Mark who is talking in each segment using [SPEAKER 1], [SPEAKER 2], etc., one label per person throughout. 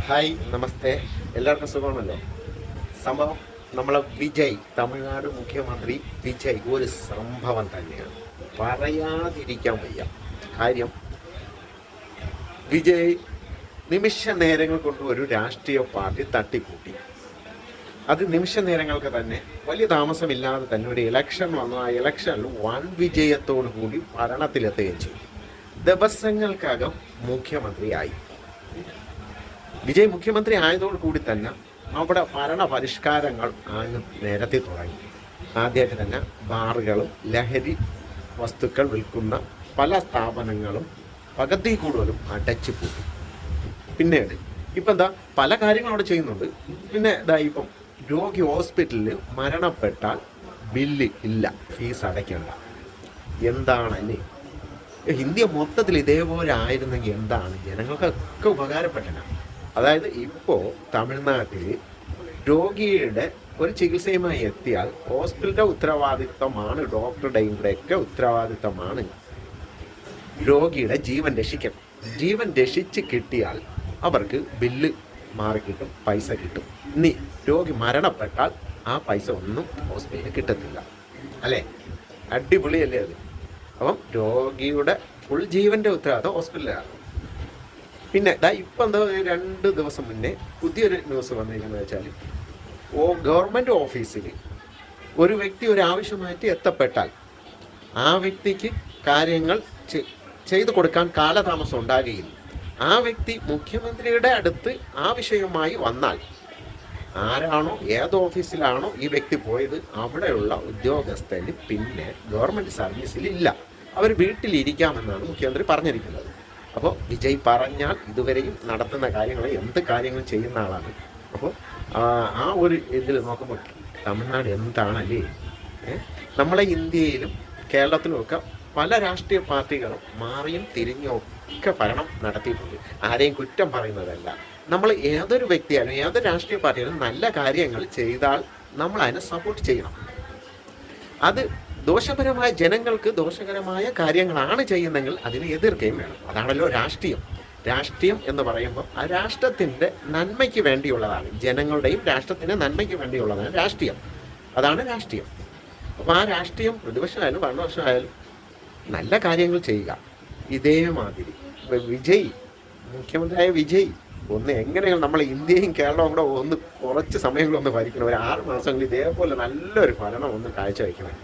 [SPEAKER 1] Hi, നമസ്തേ. എല്ലാവർക്കും സുഖമാണല്ലോ. സംഭവം നമ്മളെ വിജയ്, തമിഴ്നാട് മുഖ്യമന്ത്രി വിജയ് ഒരു സംഭവം തന്നെയാണ്, പറയാതിരിക്കാൻ വയ്യ. കാര്യം, വിജയ് നിമിഷ നേരങ്ങൾ കൊണ്ട് ഒരു രാഷ്ട്രീയ പാർട്ടി തട്ടിക്കൂട്ടി. അത് നിമിഷ നേരങ്ങൾക്ക് തന്നെ വലിയ താമസമില്ലാതെ തന്നെ ഒരു ഇലക്ഷൻ വന്നു. ആ ഇലക്ഷനിൽ വൻ വിജയത്തോടു കൂടി ഭരണത്തിലെത്തുകയും ചെയ്തു. ദിവസങ്ങൾക്കകം മുഖ്യമന്ത്രിയായി. വിജയ് മുഖ്യമന്ത്രി ആയതോടുകൂടി തന്നെ അവിടെ ഭരണ പരിഷ്കാരങ്ങൾ അങ്ങ് നിരത്തി തുടങ്ങി. ആദ്യമായിട്ട് തന്നെ ബാറുകളും ലഹരി വസ്തുക്കൾ വിൽക്കുന്ന പല സ്ഥാപനങ്ങളും പകുതി കൂടുതലും അടച്ചു പൂട്ടി. പിന്നീട് ഇപ്പം എന്താ പല കാര്യങ്ങളും അവിടെ ചെയ്യുന്നുണ്ട്. പിന്നെ ഇപ്പം രോഗി ഹോസ്പിറ്റലിൽ മരണപ്പെട്ടാൽ ബില്ല് ഇല്ല, ഫീസ് അടയ്ക്കണ്ട. എന്താണല്ലേ? ഇന്ത്യ മൊത്തത്തിൽ ഇതേപോലെ ആയിരുന്നെങ്കിൽ എന്താണ്, ജനങ്ങൾക്കൊക്കെ ഉപകാരപ്പെട്ടന. അതായത് ഇപ്പോൾ തമിഴ്നാട്ടിൽ രോഗിയുടെ ഒരു ചികിത്സയുമായി എത്തിയാൽ ഹോസ്പിറ്റലിൻ്റെ ഉത്തരവാദിത്തമാണ്, ഡോക്ടറുടെയും കൂടെയൊക്കെ ഉത്തരവാദിത്തമാണ് രോഗിയുടെ ജീവൻ രക്ഷിക്കണം. ജീവൻ രക്ഷിച്ച് കിട്ടിയാൽ അവർക്ക് ബില്ല് മാറിക്കിട്ടും, പൈസ കിട്ടും. ഇനി രോഗി മരണപ്പെട്ടാൽ ആ പൈസ ഒന്നും ഹോസ്പിറ്റലിൽ കിട്ടത്തില്ല. അല്ലേ? അടിപൊളിയല്ലേ അത്? അപ്പം രോഗിയുടെ ഫുൾ ജീവൻ്റെ ഉത്തരവാദിത്തം ഹോസ്പിറ്റലിലാണ്. പിന്നെ ഇപ്പം എന്താ 2 ദിവസം മുന്നേ പുതിയൊരു ന്യൂസ് വന്നിരിക്കുന്നത് വെച്ചാൽ, ഗവൺമെൻറ് ഓഫീസിൽ ഒരു വ്യക്തി ഒരു ആവശ്യമായിട്ട് എത്തപ്പെട്ടാൽ ആ വ്യക്തിക്ക് കാര്യങ്ങൾ ചെയ്തു കൊടുക്കാൻ കാലതാമസം ഉണ്ടാകുകയില്ല. ആ വ്യക്തി മുഖ്യമന്ത്രിയുടെ അടുത്ത് ആ വിഷയവുമായി വന്നാൽ ആരാണോ, ഏത് ഓഫീസിലാണോ ഈ വ്യക്തി പോയത്, അവിടെയുള്ള ഉദ്യോഗസ്ഥന് പിന്നെ ഗവൺമെൻറ് സർവീസിൽ ഇല്ല. അവർ വീട്ടിലിരിക്കാമെന്നാണ് മുഖ്യമന്ത്രി പറഞ്ഞിരിക്കുന്നത്. അപ്പോൾ വിജയ് പറഞ്ഞാൽ ഇതുവരെയും നടത്തുന്ന കാര്യങ്ങൾ, എന്ത് കാര്യങ്ങളും ചെയ്യുന്ന ആളാണ്. അപ്പോൾ ആ ഒരു ഇതിൽ നോക്കുമ്പോൾ തമിഴ്നാട് എന്താണല്ലേ? നമ്മളെ ഇന്ത്യയിലും കേരളത്തിലും ഒക്കെ പല രാഷ്ട്രീയ പാർട്ടികളും മാറിയും തിരിഞ്ഞും ഒക്കെ ഭരണം നടത്തിയിട്ടുണ്ട്. ആരെയും കുറ്റം പറയുന്നതല്ല. നമ്മൾ ഏതൊരു വ്യക്തിയാലും ഏതൊരു രാഷ്ട്രീയ പാർട്ടിയാലും നല്ല കാര്യങ്ങൾ ചെയ്താൽ നമ്മൾ അതിനെ സപ്പോർട്ട് ചെയ്യണം. അത് ദോഷപരമായ, ജനങ്ങൾക്ക് ദോഷകരമായ കാര്യങ്ങളാണ് ചെയ്യുന്നതെങ്കിൽ അതിനെ എതിർക്കുകയും വേണം. അതാണല്ലോ രാഷ്ട്രീയം. രാഷ്ട്രീയം എന്ന് പറയുമ്പോൾ ആ രാഷ്ട്രത്തിൻ്റെ നന്മയ്ക്ക് വേണ്ടിയുള്ളതാണ്. ജനങ്ങളുടെയും രാഷ്ട്രത്തിൻ്റെ നന്മയ്ക്ക് വേണ്ടിയുള്ളതാണ് രാഷ്ട്രീയം. അതാണ് രാഷ്ട്രീയം. അപ്പോൾ ആ രാഷ്ട്രീയം പ്രതിപക്ഷമായാലും ഭരണപക്ഷമായാലും നല്ല കാര്യങ്ങൾ ചെയ്യുക. ഇതേമാതിരി വിജയ്, മുഖ്യമന്ത്രിയായ വിജയ് ഒന്ന് എങ്ങനെയാണ് നമ്മൾ ഇന്ത്യയും കേരളവും കൂടെ ഒന്ന് കുറച്ച് സമയങ്ങളൊന്ന് ഭരിക്കണം. ഒരു 6 മാസങ്ങളിൽ ഇതേപോലെ നല്ലൊരു ഭരണം ഒന്ന് കാഴ്ചവെക്കണം.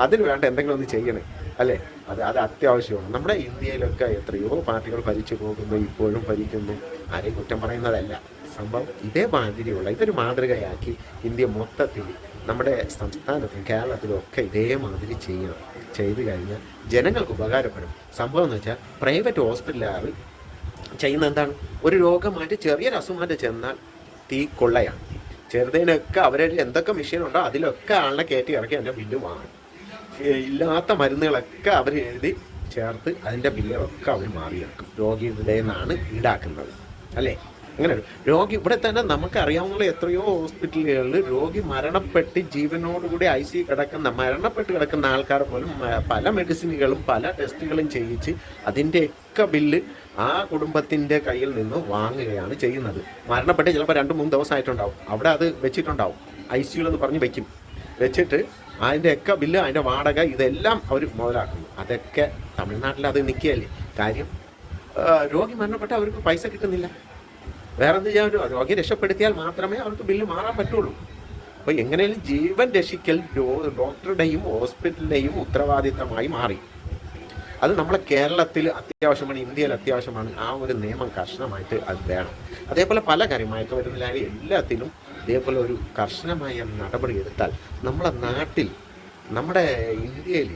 [SPEAKER 1] അതിന് വേണ്ട എന്തെങ്കിലും ഒന്ന് ചെയ്യണേ, അല്ലേ? അത് അത്യാവശ്യമാണ്. നമ്മുടെ ഇന്ത്യയിലൊക്കെ എത്രയോ പാർട്ടികൾ ഭരിച്ചു പോകുന്നു, ഇപ്പോഴും ഭരിക്കുന്നു. ആരെയും കുറ്റം പറയുന്നതല്ല. സംഭവം ഇതേമാതിരിയുള്ള ഇതൊരു മാതൃകയാക്കി ഇന്ത്യ മൊത്തത്തിൽ, നമ്മുടെ സംസ്ഥാനത്തും കേരളത്തിലും ഒക്കെ ഇതേമാതിരി ചെയ്യണം. ചെയ്തു കഴിഞ്ഞാൽ ജനങ്ങൾക്ക് ഉപകാരപ്പെടും. സംഭവം എന്ന് വെച്ചാൽ പ്രൈവറ്റ് ഹോസ്പിറ്റലുകാർ ചെയ്യുന്ന എന്താണ്, ഒരു രോഗമായിട്ട് ചെറിയൊരു അസുഖമായിട്ട് ചെന്നാൽ തീ കൊള്ളയാണ്. ചെറുതിനൊക്കെ അവരുടെ എന്തൊക്കെ മെഷീനുണ്ടോ അതിലൊക്കെ ആളിനെ കയറ്റി ഇറക്കി അതിൻ്റെ ബില്ല് വാങ്ങും. ഇല്ലാത്ത മരുന്നുകളൊക്കെ അവർ എഴുതി ചേർത്ത് അതിൻ്റെ ബില്ലുകളൊക്കെ അവർ മാറിയെടുക്കും. രോഗിയുടെ നിന്നാണ് ഈടാക്കുന്നത്, അല്ലേ? അങ്ങനെ രോഗി ഇവിടെ തന്നെ നമുക്കറിയാവുന്ന എത്രയോ ഹോസ്പിറ്റലുകളിൽ രോഗി മരണപ്പെട്ട് ജീവനോടുകൂടി ICU മരണപ്പെട്ട് കിടക്കുന്ന ആൾക്കാർ പോലും പല മെഡിസിനുകളും പല ടെസ്റ്റുകളും ചെയ്യിച്ച് അതിൻ്റെയൊക്കെ ബില്ല് ആ കുടുംബത്തിൻ്റെ കയ്യിൽ നിന്ന് വാങ്ങുകയാണ് ചെയ്യുന്നത്. മരണപ്പെട്ട് ചിലപ്പോൾ 2-3 ദിവസമായിട്ടുണ്ടാവും. അവിടെ അത് വെച്ചിട്ടുണ്ടാവും, ICU എന്ന് പറഞ്ഞ് വെച്ചിട്ട് അതിൻ്റെയൊക്കെ ബില്ല്, അതിൻ്റെ വാടക, ഇതെല്ലാം അവർ മുതലാക്കുന്നു. അതൊക്കെ തമിഴ്നാട്ടിൽ അത് നിൽക്കുകയല്ലേ. കാര്യം, രോഗി മരണപ്പെട്ടാൽ അവർക്ക് പൈസ കിട്ടുന്നില്ല. വേറെന്ത് ചെയ്യാൻ? രോഗിയെ രക്ഷപ്പെടുത്തിയാൽ മാത്രമേ അവർക്ക് ബില്ല് മാറാൻ പറ്റുള്ളൂ. അപ്പോൾ എങ്ങനെയും ജീവൻ രക്ഷിക്കൽ ഡോക്ടറുടെയും ഹോസ്പിറ്റലിൻ്റെയും ഉത്തരവാദിത്തമായി മാറി. അത് നമ്മളെ കേരളത്തിൽ അത്യാവശ്യമാണ്, ഇന്ത്യയിൽ അത്യാവശ്യമാണ്. ആ ഒരു നിയമം കർശനമായിട്ട് അത് വേണം. അതേപോലെ പല കാര്യം, മയക്കുമരുന്നിലായാലും എല്ലാത്തിലും ഇതേപോലെ ഒരു കർശനമായ നടപടി എടുത്താൽ നമ്മളെ നാട്ടിൽ, നമ്മുടെ ഇന്ത്യയിൽ,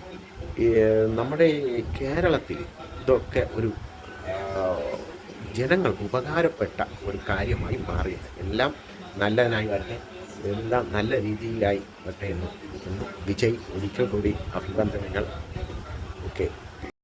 [SPEAKER 1] നമ്മുടെ കേരളത്തിൽ ഇതൊക്കെ ഒരു ജനങ്ങൾക്ക് ഉപകാരപ്പെട്ട ഒരു കാര്യമായി മാറിയത്. എല്ലാം നല്ലതിനായി വരട്ടെ, എല്ലാം നല്ല രീതിയിലായി വരട്ടെ എന്ന് വിജയ് ഒരിക്കൽ കൂടി അഭിനന്ദനങ്ങൾ.